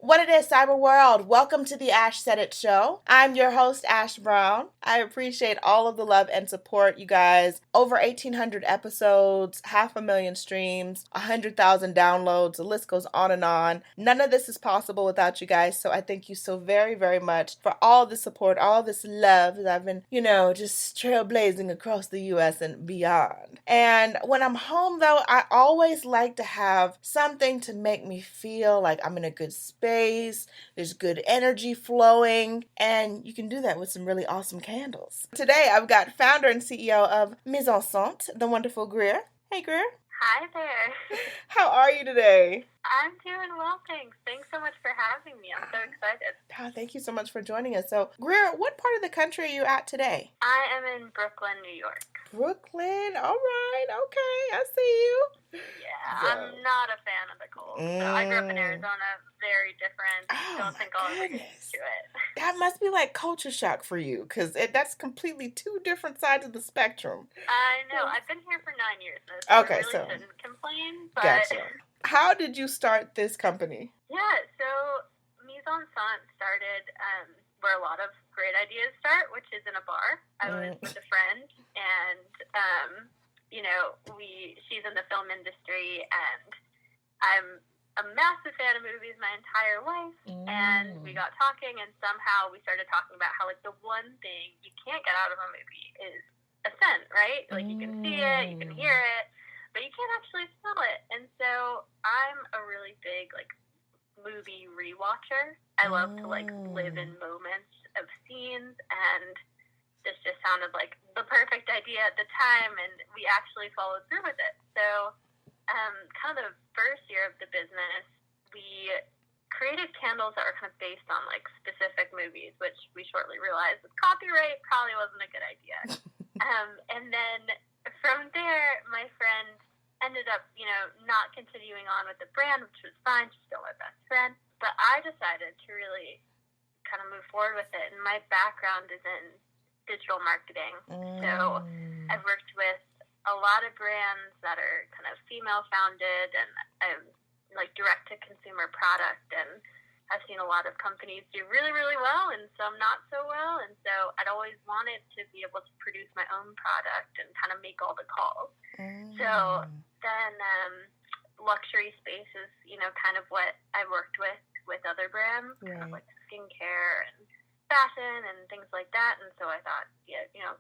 What it is, cyber world. Welcome to the Ash Said It show. I'm your host, Ash Brown. I appreciate all of the love and support, you guys. Over 1,800 episodes, 500,000 streams, 100,000 downloads. The list goes on and on. None of this is possible without you guys, so I thank you so very, very much for all the support, all this love that I've been, just trailblazing across the U.S. and beyond. And when I'm home, though, I always like to have something to make me feel like I'm in a good space. There's good energy flowing, and you can do that with some really awesome candles. Today, I've got founder and CEO of Mise, Scènt, the wonderful Greer. Hey, Greer. Hi there. How are you today? I'm doing well, thanks. Thanks so much for having me. I'm so excited. Oh, thank you so much for joining us. So, Greer, what part of the country are you at today? I am in Brooklyn, New York. Brooklyn? All right. Okay. I see you. Yeah, so, I'm not a fan of the cold. So I grew up in Arizona. Very different. Don't think I'll ever get used to it. That must be like culture shock for you, because that's completely two different sides of the spectrum. I know. I've been here for 9 years now, so I really shouldn't complain. But... Gotcha. How did you start this company? Yeah, so Mise started where a lot of great ideas start, which is in a bar. I was with a friend, and she's in the film industry, and I'm a massive fan of movies my entire life, and we got talking, and somehow we started talking about how, like, the one thing you can't get out of a movie is a scent, right? Like, you can see it, you can hear it, but you can't actually smell it. And so I'm a really big, like, movie rewatcher. I love to, like, live in moments of scenes, and this just sounded like the perfect idea at the time, and we actually followed through with it. So kind of the first year of the business, we created candles that were kind of based on, like, specific movies, which we shortly realized with copyright probably wasn't a good idea. And then from there, my friend ended up, not continuing on with the brand, which was fine. She's still my best friend. But I decided to really kind of move forward with it. And my background is in digital marketing. So I've worked with a lot of brands that are kind of female founded and like direct to consumer product, and I've seen a lot of companies do really, really well and some not so well, and so I'd always wanted to be able to produce my own product and kind of make all the calls. So then luxury space is, kind of what I worked with other brands, kind of like skincare and fashion and things like that, and so I thought,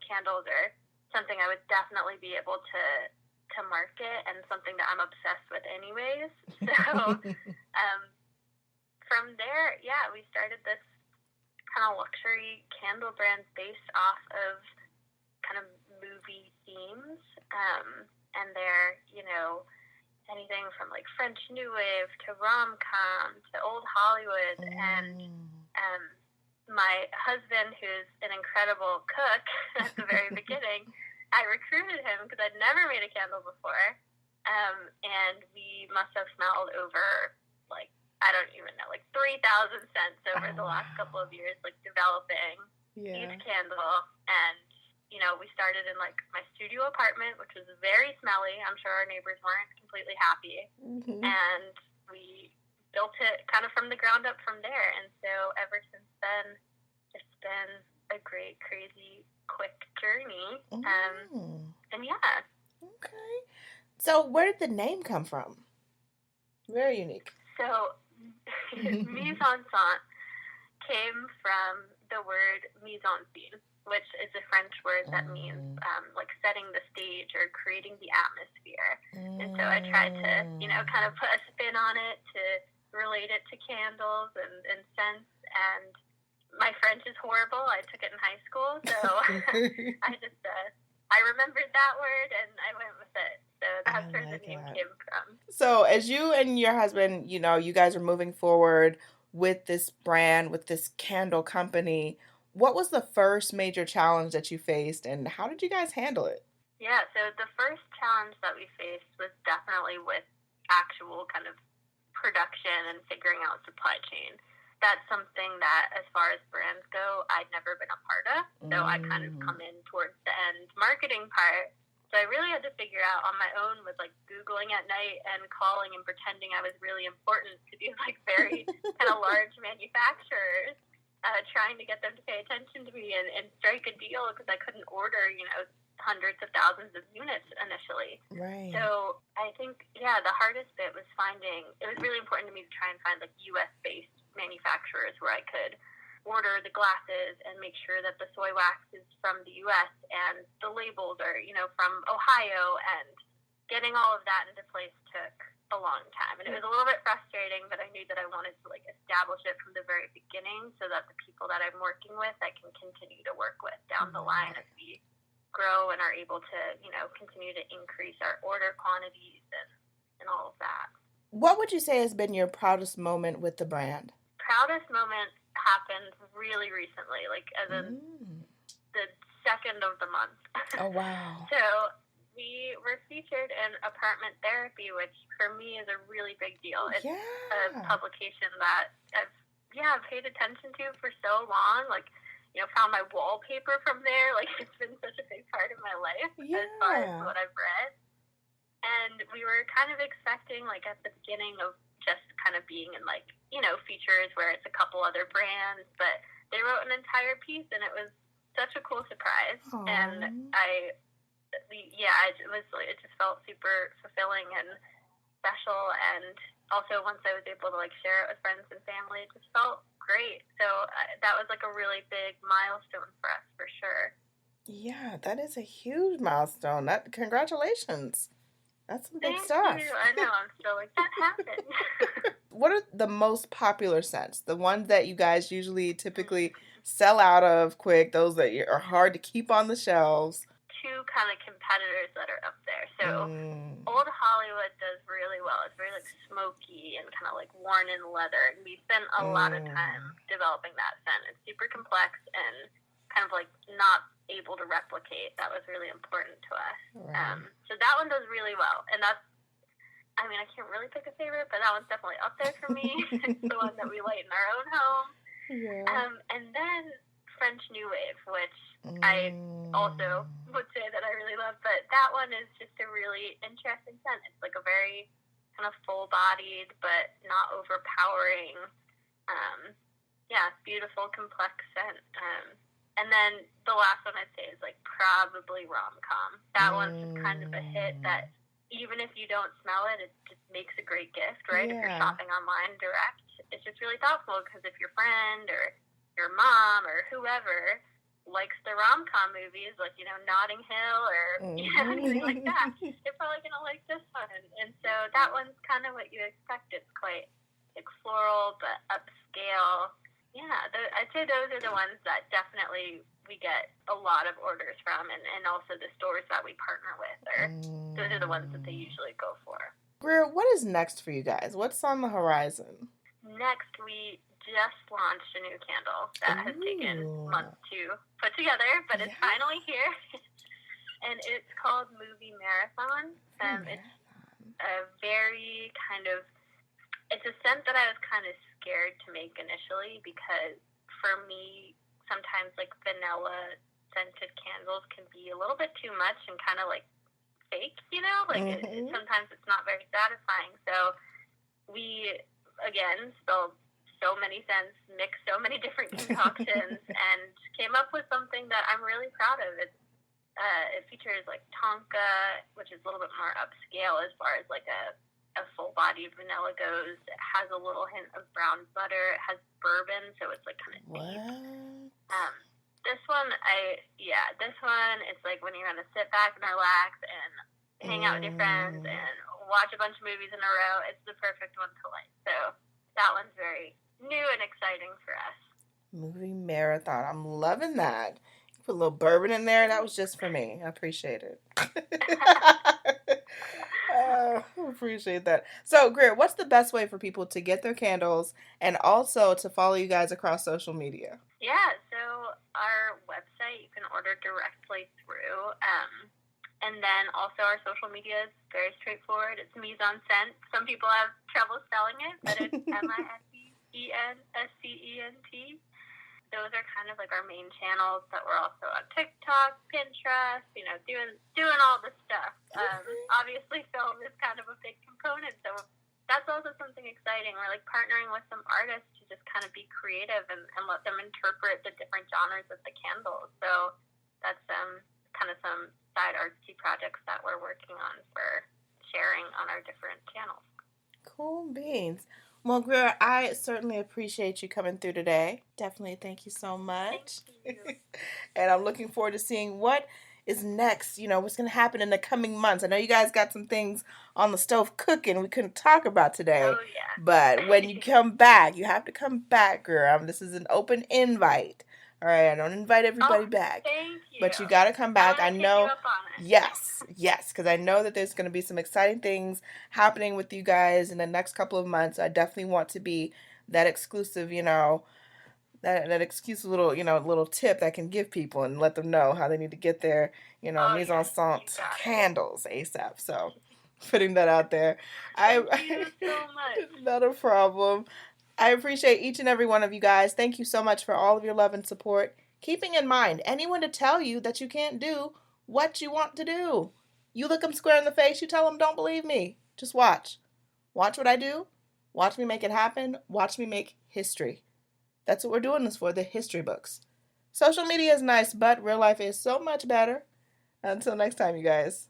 candles are something I would definitely be able to market, and something that I'm obsessed with anyways. So from there, we started this kind of luxury candle brand based off of kind of movie themes, and they're, anything from, like, French New Wave to Rom-Com to old Hollywood. And my husband, who's an incredible cook at the very beginning, I recruited him because I'd never made a candle before, and we must have smelled over, like, I don't even know, like 3,000 scents over the last couple of years, like, developing each candle. And, we started in, like, my studio apartment, which was very smelly. I'm sure our neighbors weren't completely happy. And we built it kind of from the ground up from there. And so ever since then, it's been a great, crazy, quick journey. And yeah. Okay. So where did the name come from? Very unique. So Mise en Scènt came from the word mise en scene, which is a French word that means like setting the stage or creating the atmosphere. And so I tried to, kind of put a spin on it to relate it to candles and scents. And my French is horrible. I took it in high school, so I remembered that word and I went with it. So that's where the name came from. So as you and your husband, you guys are moving forward with this brand, with this candle company, what was the first major challenge that you faced, and how did you guys handle it? Yeah, so the first challenge that we faced was definitely with actual kind of production and figuring out supply chain. That's something that, as far as brands go, I'd never been a part of. So I kind of come in towards the end marketing part to So I really had to figure out on my own with like Googling at night and calling and pretending I was really important to these like very kind of large manufacturers, trying to get them to pay attention to me and strike a deal because I couldn't order, hundreds of thousands of units initially. Right. So I think, the hardest bit was it was really important to me to try and find like US-based manufacturers where I could order the glasses and make sure that the soy wax is from the U.S. and the labels are, from Ohio, and getting all of that into place took a long time. And it was a little bit frustrating, but I knew that I wanted to like establish it from the very beginning so that the people that I'm working with, I can continue to work with down the line as we grow and are able to, continue to increase our order quantities and all of that. What would you say has been your proudest moment with the brand? Proudest moment happened really recently, like as in the second of the month. Oh, wow. So we were featured in Apartment Therapy, which for me is a really big deal. It's a publication that I've paid attention to for so long. Like, found my wallpaper from there. Like, it's been such a big part of my life as far as what I've read. And we were kind of expecting, like, at the beginning of just kind of being in, like, features where it's a couple other brands, but they wrote an entire piece, and it was such a cool surprise. Aww. And it just felt super fulfilling and special. And also, once I was able to, like, share it with friends and family, it just felt great. So that was, like, a really big milestone for us, for sure. Yeah, that is a huge milestone. Congratulations. That's some big stuff. Thank you. I know. I'm still like, that happened. What are the most popular scents? The ones that you guys typically sell out of quick, those that are hard to keep on the shelves? Two kind of competitors that are up there. So Old Hollywood does really well. It's very like smoky and kind of like worn in leather. And we spent a lot of time developing that scent. It's super complex and kind of like not able to replicate. That was really important to us. Right. So that one does really well. And that's, I mean, I can't really pick a favorite, but that one's definitely up there for me. It's the one that we light in our own home. Yeah. And then French New Wave, which I also would say that I really love, but that one is just a really interesting scent. It's like a very kind of full-bodied, but not overpowering, beautiful, complex scent. And then the last one I'd say is like probably Rom-Com. That one's just kind of a hit that even if you don't smell it, it just makes a great gift, right? Yeah. If you're shopping online direct, it's just really thoughtful because if your friend or your mom or whoever likes the Rom-Com movies, like, Notting Hill or anything like that, they're probably going to like this one. And so that one's kind of what you expect. It's quite like floral, but upscale. Yeah, I'd say those are the ones that definitely we get a lot of orders from, and also the stores that we partner with, those are the ones that they usually go for. Greer, what is next for you guys? What's on the horizon? Next, we just launched a new candle that has taken months to put together, but it's finally here. And it's called Movie Marathon. It's a very kind of, it's a scent that I was kind of scared to make initially because for me, sometimes like vanilla scented candles can be a little bit too much and kind of like fake, sometimes it's not very satisfying. So we, again, spilled so many scents, mixed so many different concoctions, and came up with something that I'm really proud of. It features like tonka, which is a little bit more upscale as far as like a full-bodied vanilla goes. It has a little hint of brown butter. It has bourbon, so it's like kind of deep. This one, it's like when you're going to sit back and relax and hang out with your friends and watch a bunch of movies in a row. It's the perfect one to light. So that one's very new and exciting for us. Movie Marathon. I'm loving that. You put a little bourbon in there. That was just for me. I appreciate it. I appreciate that. So, Greer, what's the best way for people to get their candles and also to follow you guys across social media? Yeah, so our website you can order directly through. And then also our social media is very straightforward. It's Mise on Scènt. Some people have trouble spelling it, but it's MISENSCENT. those are kind of like our main channels, but we're also on TikTok, Pinterest, you know, doing all the stuff. Obviously, film is kind of a big component, so that's also something exciting. We're like partnering with some artists to just kind of be creative and let them interpret the different genres of the candles. So that's kind of some side artsy projects that we're working on for sharing on our different channels. Cool beans. Well, Greer, I certainly appreciate you coming through today. Definitely thank you so much. Thank you. And I'm looking forward to seeing what is next, you know, what's going to happen in the coming months. I know you guys got some things on the stove cooking we couldn't talk about today. Oh, yeah. But when you come back, you have to come back, girl. This is an open invite. All right, I don't invite everybody back. Thank you. But you got to come back. I know. Take you up on it. Yes, because I know that there's going to be some exciting things happening with you guys in the next couple of months. I definitely want to be that exclusive, you know, that exclusive little tip that I can give people and let them know how they need to get their, you know, Mise en Scènt candles ASAP. So, putting that out there. Thank you so much. Not a problem. I appreciate each and every one of you guys. Thank you so much for all of your love and support. Keeping in mind, anyone to tell you that you can't do what you want to do. You look them square in the face, you tell them, don't believe me. Just watch. Watch what I do. Watch me make it happen. Watch me make history. That's what we're doing this for, the history books. Social media is nice, but real life is so much better. Until next time, you guys.